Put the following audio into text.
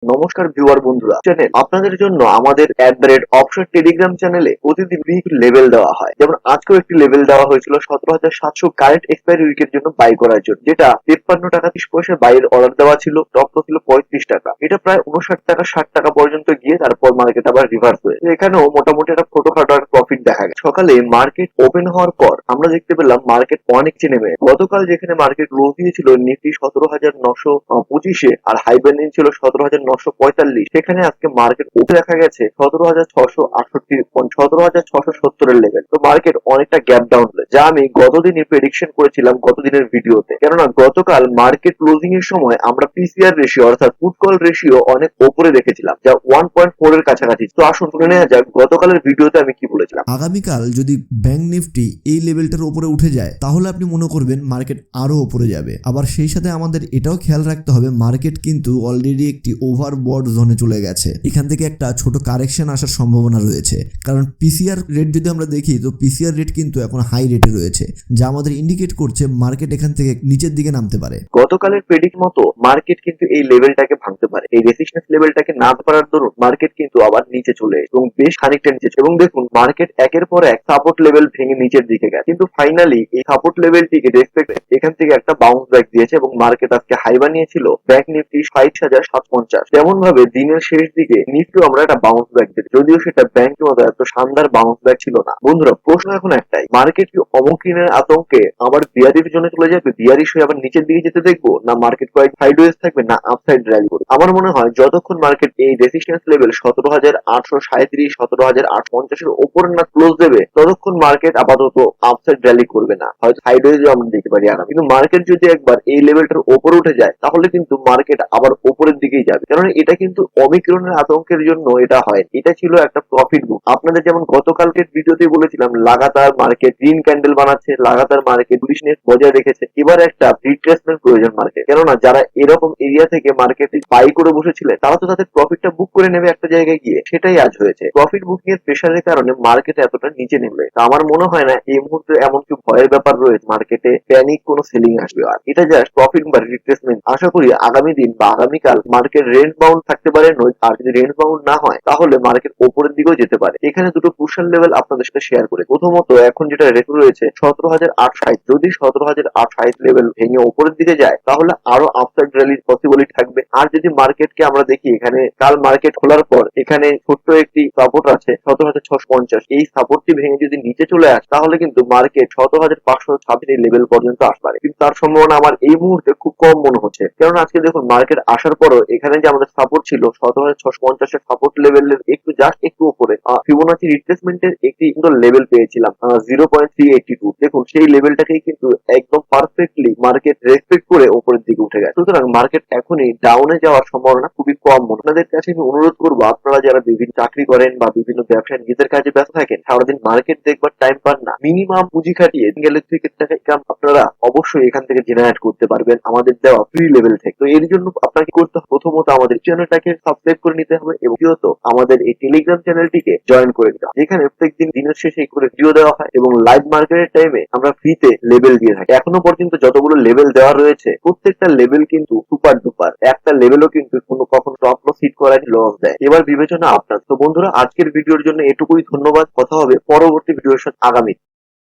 নমস্কার ভিউয়ার বন্ধুরা, চ্যানেল আপনাদের জন্য আমাদের @অফশোর টেলিগ্রাম চ্যানেলে প্রতিদিন লেভেল দেওয়া হয়। যেমন আজকেও একটি লেভেল দেওয়া হয়েছিল 17,700 কারেন্ট এক্সপায়ারি উইকের জন্য বাই করার জন্য, যেটা 53 টাকা 30 পয়সা বাইয়ের অর্ডার দেওয়া ছিল। টপ ছিল 35 টাকা, এটা প্রায় 59 টাকা 60 টাকা পর্যন্ত গিয়ে তারপর মার্কেট আবার রিভার্স হয়েছে। এখানেও মোটামুটি একটা ছোটখাটো প্রফিট দেখা গেছে। সকালে মার্কেট ওপেন হওয়ার পর আমরা দেখতে পেলাম মার্কেট অনেক নেমে। গতকাল যেখানে মার্কেট লো দিয়েছিল নিফটি 17,925-এ আর হাই ব্যান্ডিং ছিল 17,945, সেখানে আজকে মার্কেট উপরে দেখা গেছে 17,668 17,670 এর লেভেল। তো মার্কেট অনেকটা গ্যাপ ডাউন হয়েছে, যা আমি গতদিনই প্রেডিকশন করেছিলাম গতদিনের ভিডিওতে। কেননা গতকাল মার্কেট ক্লোজিং এর সময় আমরা পিসিআর রেশিও অর্থাৎ পুট কল রেশিও অনেক উপরে রেখেছিলাম, যা 1.4 এর কাছাকাছি। তো আসুন শুনে নেওয়া যাক গতকালের ভিডিওতে আমি কি বলেছিলাম। আগামীকাল যদি ব্যাংক নিফটি এই লেভেলটার উপরে উঠে যায় তাহলে আপনি মনে করবেন মার্কেট আরো উপরে যাবে। আবার সেই সাথে আমাদের এটাও খেয়াল রাখতে হবে মার্কেট কিন্তু অলরেডি একটি ওভারবট জোনে চলে গেছে। এখান থেকে একটা ছোট কারেকশন আসার সম্ভাবনা রয়েছে, কারণ পিসিআর রেট যদি আমরা দেখি তো পিসিআর রেট কিন্তু এখন হাই রেটে রয়েছে, যা আমাদের ইন্ডিকেট করছে মার্কেট এখান থেকে নিচের দিকে নামতে পারে। গতকালের প্রেডিক্ট মতো মার্কেট কিন্তু এই লেভেলটাকে ভাঙতে পারে। এই রেজিস্ট্যান্স লেভেলটাকে না পারার দরুন মার্কেট কিন্তু আবার নিচে চলে এবং বেশ খানিকটা নিচে। এবং দেখুন মার্কেট একের পর এক সাপোর্ট লেভেল ভেঙে নিচের দিকে গেছে, কিন্তু ফাইনালি এই সাপোর্ট লেভেলটিকে রেসপেক্ট এখান থেকে একটা বাউন্স ব্যাক দিয়েছে এবং মার্কেট আজকে হাই বানিয়েছিল ব্যাংক নিফটি 60,750। তেমন ভাবে দিনের শেষ দিকে নিফটিও আমরা একটা বাউন্স ব্যাক দিই, যদিও সেটা ব্যাংকের মতো এত শানদার বাউন্স ব্যাক ছিল না। বন্ধুরা, প্রশ্ন এখন একটাই, মার্কেট কি অমুকিনের আতঙ্কে আবার বিয়ারির জন্য চলে যাবে? বিয়ারিশ হয়ে আবার নিচের দিকে যেতে দেখবো, না মার্কেট কয়েক সাইডওয়েজ থাকবে, না আপসাইড র্যালি করবে? আমার মনে হয় যতক্ষণ মার্কেট এই রেজিস্ট্যান্স লেভেল 17,837 17,850 এর উপর না ক্লোজ দেবে, ততক্ষণ মার্কেট আপাতত আপসাইড র্যালি করবে না। হয়তো সাইডওয়েজও আমরা দেখতে পারি আগামী। কিন্তু মার্কেট যদি একবার এই লেভেলটার উপরে উঠে যায় তাহলে কিন্তু মার্কেট আবার উপরের দিকেই যাবে, কারণ এটা কিন্তু অমিক্রনের আতঙ্কের জন্য এটা হয়। এটা ছিল একটা প্রফিট বুক। আপনাদের যেমন গতকালকের ভিডিওতে বলেছিলাম লাগাতার মার্কেট গ্রিন ক্যান্ডেল বানাচ্ছে, লাগাতার মার্কেট বুলিশনেস বজায় রেখেছে। এবার একটা রিট্রেসমেন্ট প্রয়োজন মার্কেট, কেননা যারা এরকম এরিয়া থেকে মার্কেটে বাই করে বসেছিলেন তারা তো তাদের প্রফিটটা বুক করে নেবে একটা জায়গায় গিয়ে। সেটাই আজ হয়েছে। প্রফিট বুকিং এর প্রেসারের কারণে মার্কেট এতটা নিচে নেমে। তা আমার মনে হয় না এই মুহূর্তে এমন কি ভয়ের ব্যাপার রয়েছে মার্কেটে প্যানিক কোনো সেলিং আসবে। আর এটা জাস্ট প্রফিট বা রিট্রেসমেন্ট। আশা করি আগামী দিন বা আগামীকাল মার্কেট রেঞ্জ বাউন্ড থাকতে পারে, আর যদি রেঞ্জ বাউন্ড না হয় তাহলে মার্কেট উপরের দিকেও যেতে পারে। এখানে দুটো ক্রুশাল লেভেল আপনাদের সাথে শেয়ার করে। প্রথমত এখন যেটা রেট রয়েছে 17,860, যদি 17,860 লেভেল ভেঙে উপরের দিকে যায় তাহলে আরো আপসাইড র্যালির পসিবিলিটি থাকবে। আর যদি মার্কেটকে আমরা দেখি, এখানে কাল মার্কেট খোলার পর এখানে ছোট্ট একটি সাপোর্ট আছে 17,650, এই সাপোর্টটি ভেঙে যদি নিচে চলে আসে তাহলে কিন্তু মার্কেট 17,526 লেভেল পর্যন্ত আসতে পারে। কিন্তু তার সম্ভাবনা আমার এই মুহূর্তে খুব কম মনে হচ্ছে, কারণ আজকে দেখুন মার্কেট আসার পরও এখানে যে আমাদের সাপোর্ট ছিল 17,650 এর সাপোর্ট লেভেলের একটু জাস্ট একটু উপরে ফিবোনাচি রিট্রেসমেন্টের একটি লেভেল পেয়েছিলাম 0.382। দেখুন সেই লেভেলটাকেই কিন্তু একদম পারফেক্টলি মার্কেট রেসপেক্ট করে উপরের দিকে উঠে গেছে। সুতরাং মার্কেট এখনই ডাউনে যাওয়ার সম্ভাবনা খুবই কম। আপনাদের কাছে আমি অনুরোধ করবো, আপনারা যারা বিভিন্ন চাকরি করেন বা বিভিন্ন ব্যবসায় নিজেদের কাজে ব্যস্ত থাকেন, সারাদিন মার্কেট দেখবার টাইম পান না, মিনিমাম পুঁজি খাটিয়ে গেলে 2 টাকা ইনকাম আপনারা অবশ্যই এখান থেকে জেনারেট করতে পারবেন আমাদের দেওয়া ফ্রি লেভেল থেকে। তো এর জন্য আপনাকে করতে হবে প্রথমত আমাদের চ্যানেলটাকে সাবস্ক্রাইব করে নিতে হবে এবং দ্বিতীয়ত আমাদের এই টেলিগ্রাম চ্যানেলটিকে জয়েন করে নিতে হবে, যেখানে প্রত্যেকদিন দিনের শেষে করে ভিডিও দেওয়া হয় এবং লাইভ মার্কেটের টাইমে আমরা ফ্রিতে লেভেল দিয়ে থাকি। এখনো পর্যন্ত যতগুলো লেভেল দেওয়া রয়েছে প্রত্যেকটা লেভেল কিন্তু সুপার ডুপার। একটা লেভেলও কিন্তু কখনো টপ লস হিট করার লস দেয়। এবার বিবেচনা আপনার। তো বন্ধুরা, আজকের ভিডিওর জন্য এটুকুই। ধন্যবাদ। কথা হবে পরবর্তী ভিডিওর সাথে আগামী।